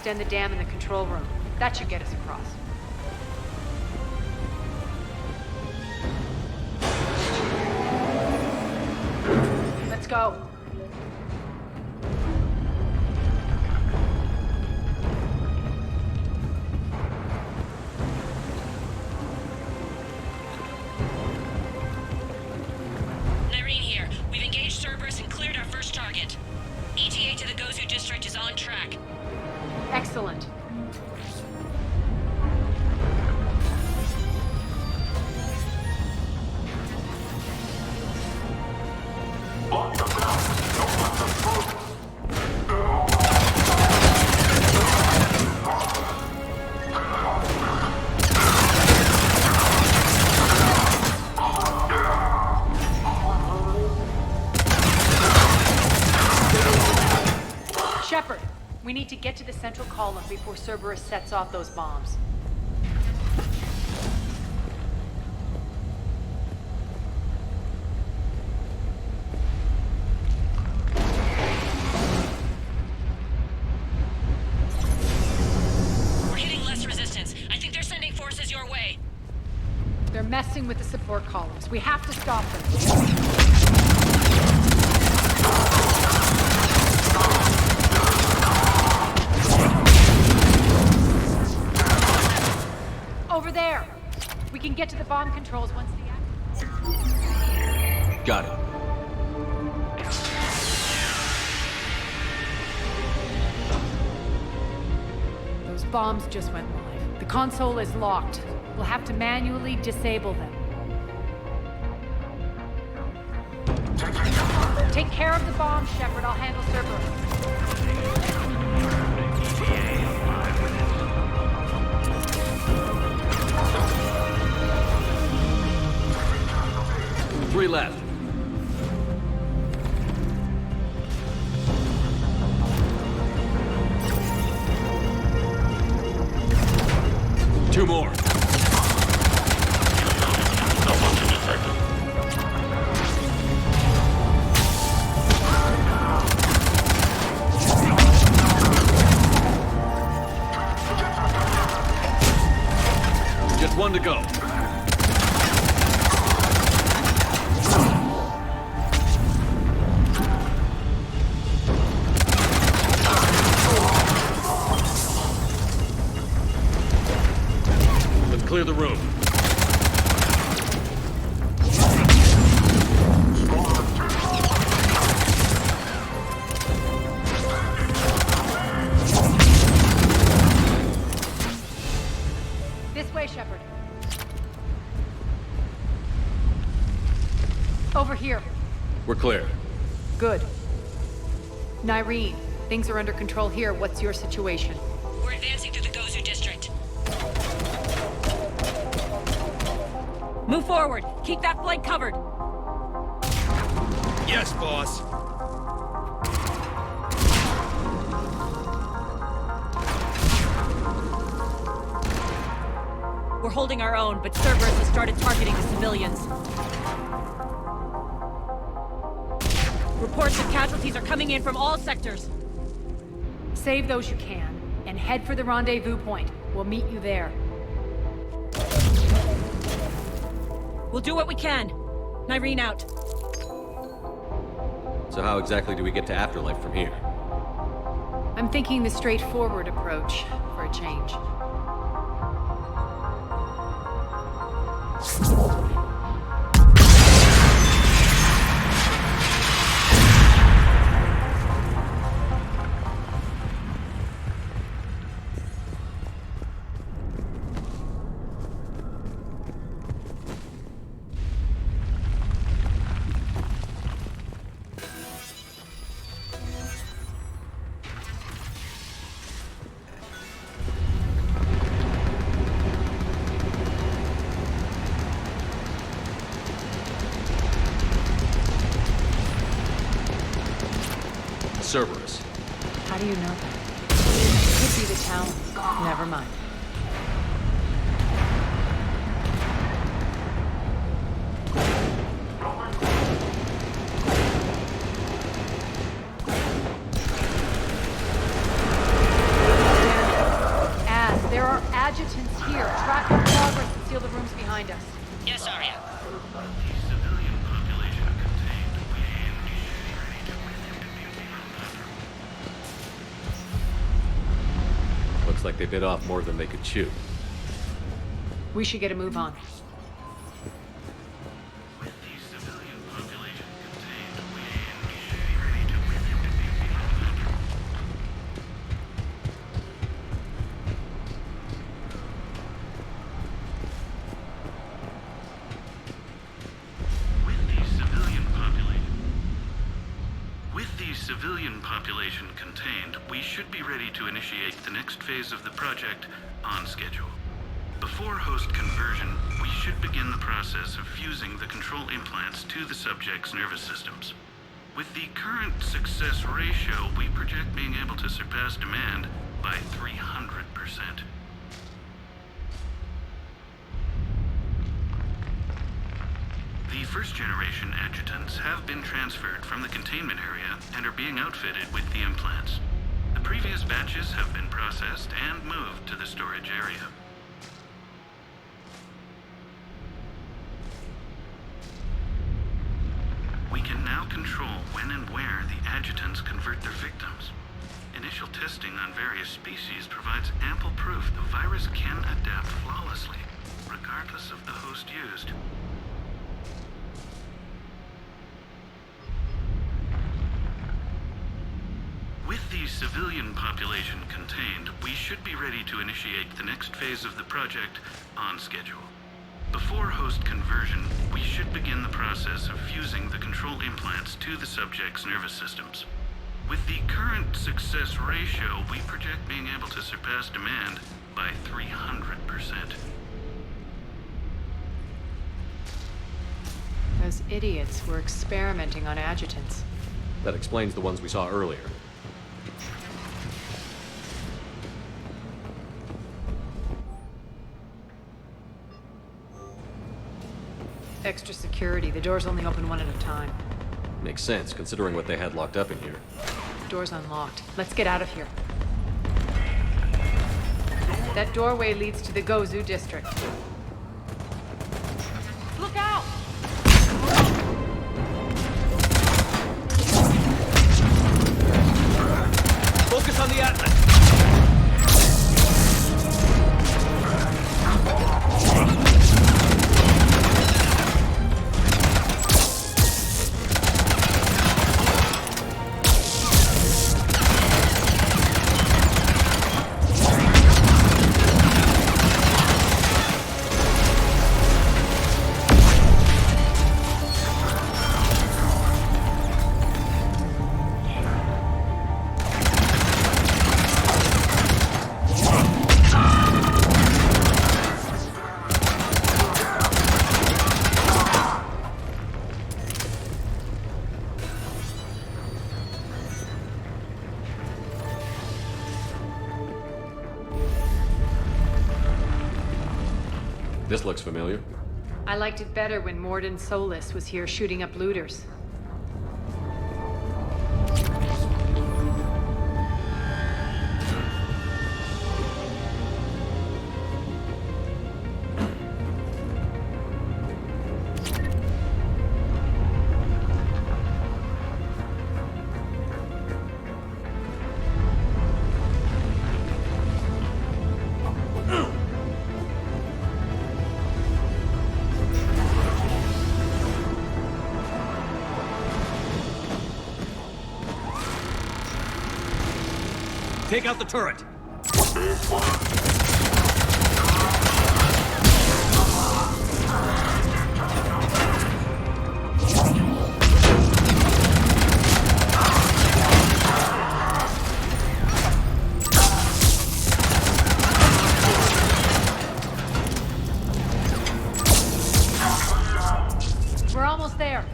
extend the dam in the control room. That should get us across. Let's go. Irene here. We've engaged Cerberus and cleared our first target. ETA to the Gozu district is on track. Excellent. Shepard, we need to get to the central column before Cerberus sets off those bombs. We're hitting less resistance. I think they're sending forces your way. They're messing with the support columns. We have to stop them. Over there! We can get to the bomb controls once the... Got it. Those bombs just went live. The console is locked. We'll have to manually disable them. Take care of the bomb, Shepard. I'll handle Cerberus. 3 left. Two more. Just one to go. Clear the room. This way, Shepard. Over here. We're clear. Good. Nyreen, things are under control here. What's your situation? We're advancing through the Gozu district. Move forward. Keep that flank covered. Yes, boss. We're holding our own, but Cerberus has started targeting the civilians. Reports of casualties are coming in from all sectors. Save those you can, and head for the rendezvous point. We'll meet you there. We'll do what we can. Nyreen out. So how exactly do we get to Afterlife from here? I'm thinking the straightforward approach for a change. Cerberus. How do you know that? Could be the town. Never mind. behind us. Yes, Arya. Looks like they bit off more than they could chew. We should get a move on. Civilian population contained, we should be ready to initiate the next phase of the project on schedule. Before host conversion, we should begin the process of fusing the control implants to the subject's nervous systems. With the current success ratio, we project being able to surpass demand by 300%. The first-generation adjutants have been transferred from the containment area and are being outfitted with the implants. The previous batches have been processed and moved to the storage area. We can now control when and where the adjutants convert their victims. Initial testing on various species provides ample proof the virus can adapt flawlessly, regardless of the host used. With the civilian population contained, we should be ready to initiate the next phase of the project on schedule. Before host conversion, we should begin the process of fusing the control implants to the subject's nervous systems. With the current success ratio, we project being able to surpass demand by 300%. Those idiots were experimenting on adjutants. That explains the ones we saw earlier. Extra security. The doors only open one at a time. Makes sense, considering what they had locked up in here. Door's unlocked. Let's get out of here. That doorway leads to the Gozu district. Look out! Focus on the Atlas! This looks familiar. I liked it better when Morden Solis was here shooting up looters. Take out the turret! We're almost there.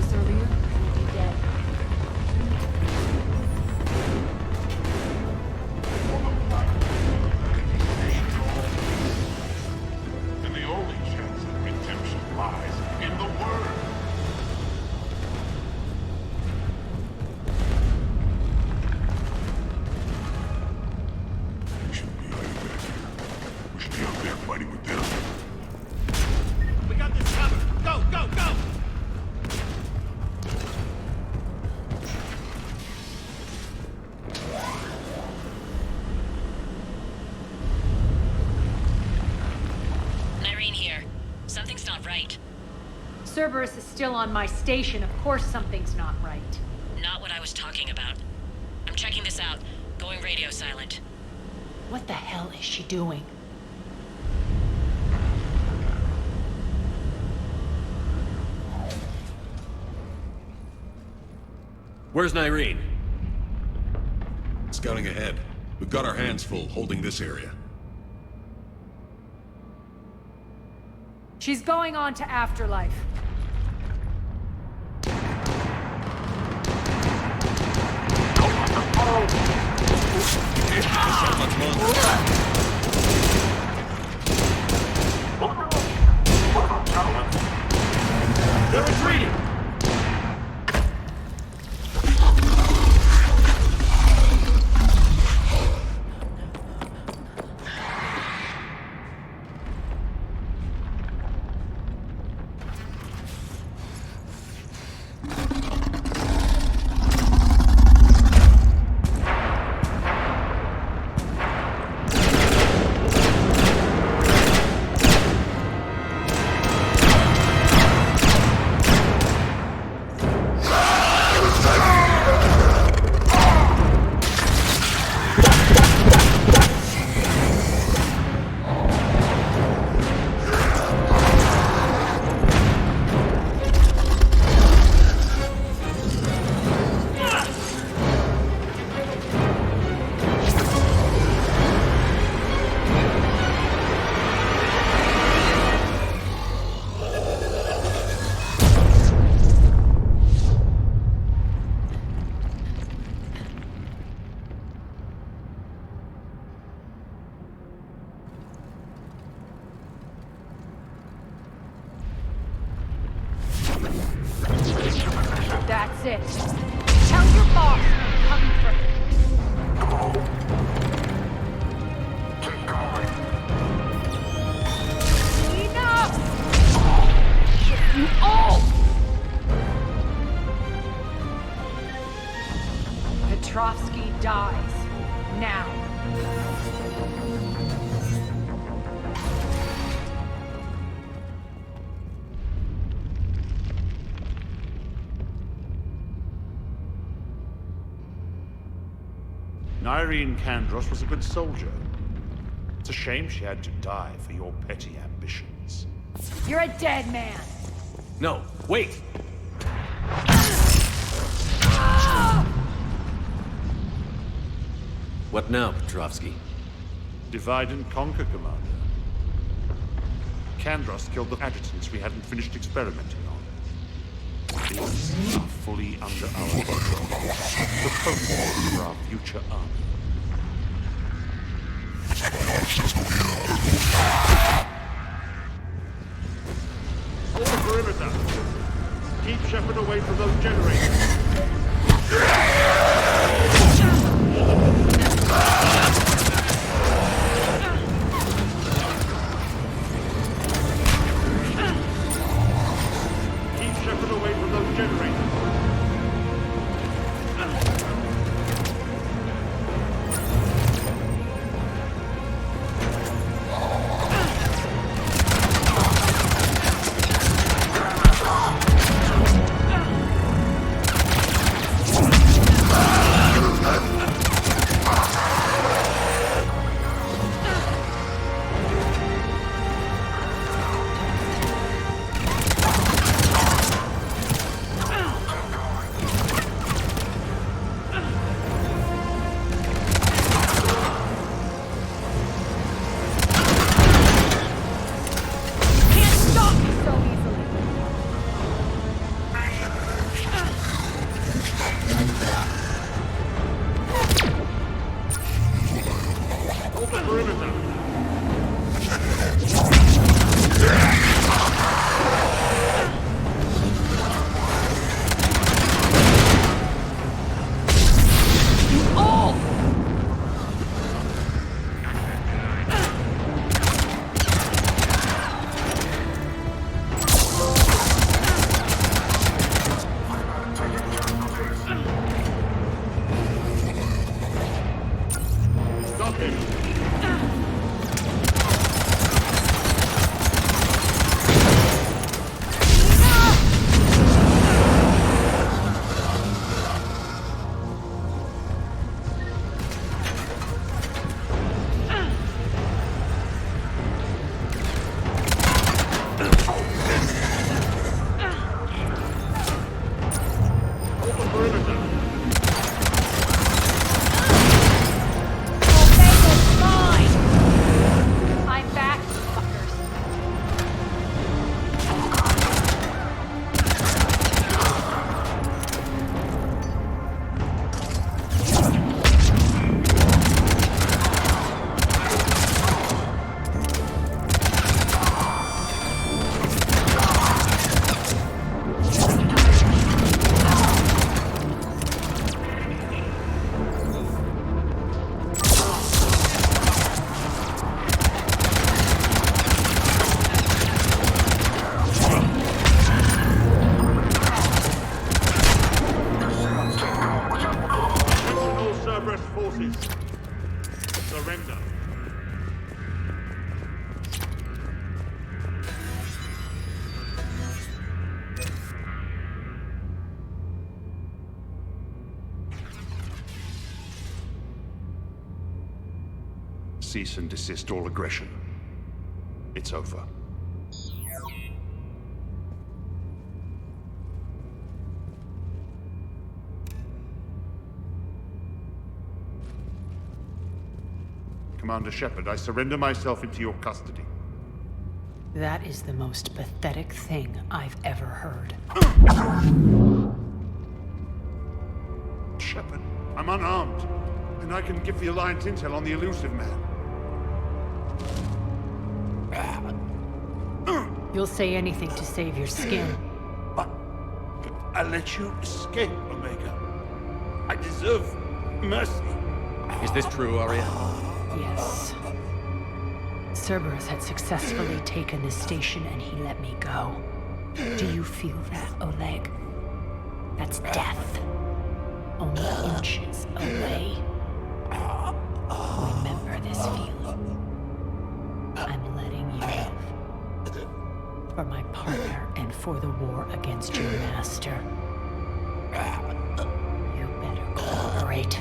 us earlier, we'd be dead. And the only chance of redemption lies in the word. We shouldn't be hiding back here. We should be out there fighting with them. We got this covered! Go, go, go! Irene here. Something's not right. Cerberus is still on my station. Of course something's not right. Not what I was talking about. I'm checking this out. Going radio silent. What the hell is she doing? Where's Nyreen? Scouting ahead. We've got our hands full holding this area. She's going on to Afterlife. Much longer. They're retreating! That's it. Tell your boss I'm coming for him. Enough! You all! Petrovsky dies. Now. Irene Kandros was a good soldier. It's a shame she had to die for your petty ambitions. You're a dead man. No, wait! What now, Petrovsky? Divide and conquer, Commander. Kandros killed the adjutants we hadn't finished experimenting on. These are fully under our control. The focus for our future army. Hold the perimeter. Keep Shepard away from those generators. Keep Shepard away from those generators. the perimeter! Surrender. Cease and desist all aggression. It's over. Commander Shepard, I surrender myself into your custody. That is the most pathetic thing I've ever heard. Shepard, I'm unarmed, and I can give the Alliance intel on the elusive man. You'll say anything to save your skin. But I let you escape, Omega. I deserve mercy. Is this true, Aria? Yes. Cerberus had successfully taken this station and he let me go. Do you feel that, Oleg? That's death. Only inches away. Remember this feeling. I'm letting you live. For my partner and for the war against your master. You better cooperate.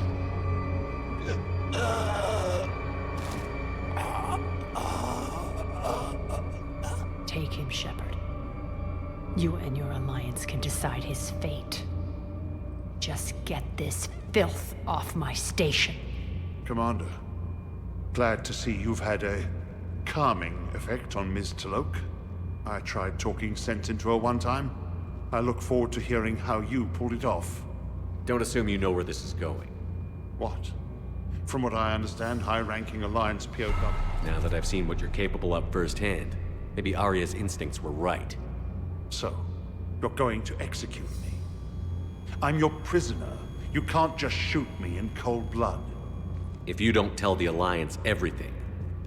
Take him, Shepard. You and your Alliance can decide his fate. Just get this filth off my station. Commander, glad to see you've had a calming effect on Ms. Talok. I tried talking sense into her one time. I look forward to hearing how you pulled it off. Don't assume you know where this is going. What? From what I understand, high-ranking Alliance POW. Now that I've seen what you're capable of firsthand, maybe Aria's instincts were right. So, you're going to execute me. I'm your prisoner. You can't just shoot me in cold blood. If you don't tell the Alliance everything,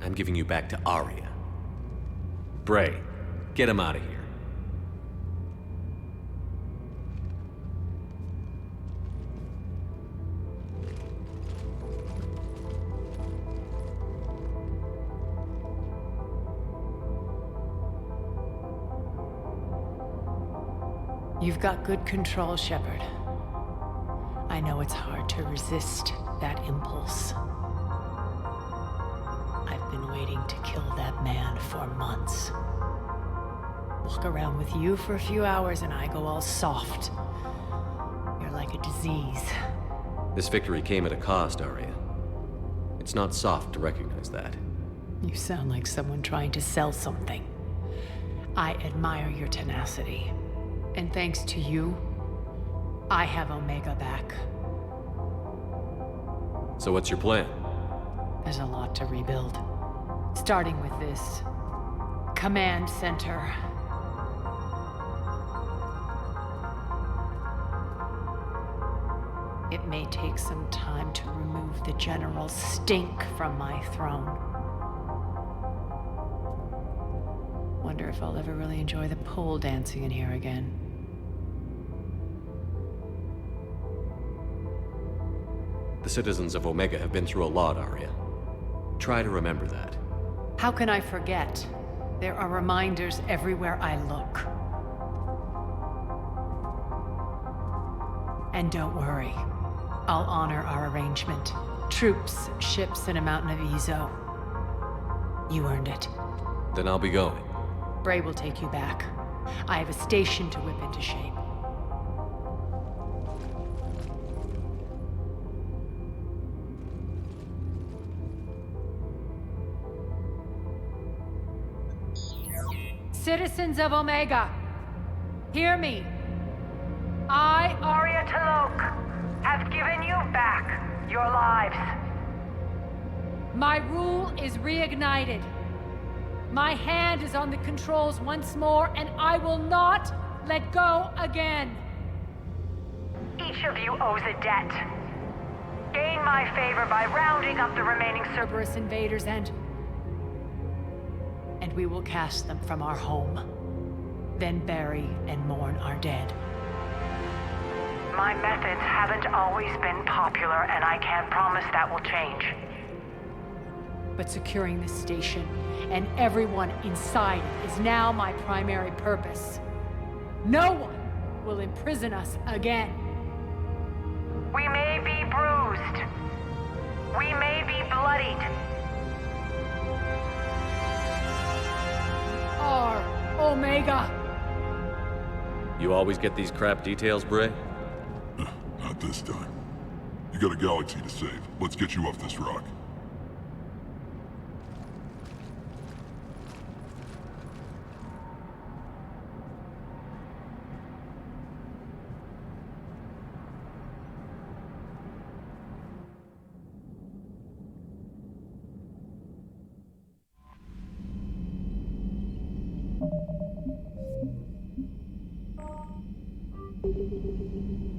I'm giving you back to Aria. Bray, get him out of here. You've got good control, Shepard. I know it's hard to resist that impulse. I've been waiting to kill that man for months. Walk around with you for a few hours and I go all soft. You're like a disease. This victory came at a cost, Aria. It's not soft to recognize that. You sound like someone trying to sell something. I admire your tenacity. And thanks to you, I have Omega back. So what's your plan? There's a lot to rebuild. Starting with this command center. It may take some time to remove the general stink from my throne. Wonder if I'll ever really enjoy the pole dancing in here again. The citizens of Omega have been through a lot, Arya. Try to remember that. How can I forget? There are reminders everywhere I look. And don't worry. I'll honor our arrangement. Troops, ships, and a mountain of Ezo. You earned it. Then I'll be going. Bray will take you back. I have a station to whip into shape. Citizens of Omega, hear me. I, Arya T'Loak, have given you back your lives. My rule is reignited. My hand is on the controls once more, and I will not let go again. Each of you owes a debt. Gain my favor by rounding up the remaining Cerberus invaders and we will cast them from our home. Then bury and mourn our dead. My methods haven't always been popular, and I can't promise that will change. But securing this station and everyone inside it is now my primary purpose. No one will imprison us again. We may be bruised. We may be bloodied. Are Omega. You always get these crap details, Bray? Not this time. You got a galaxy to save. Let's get you off this rock.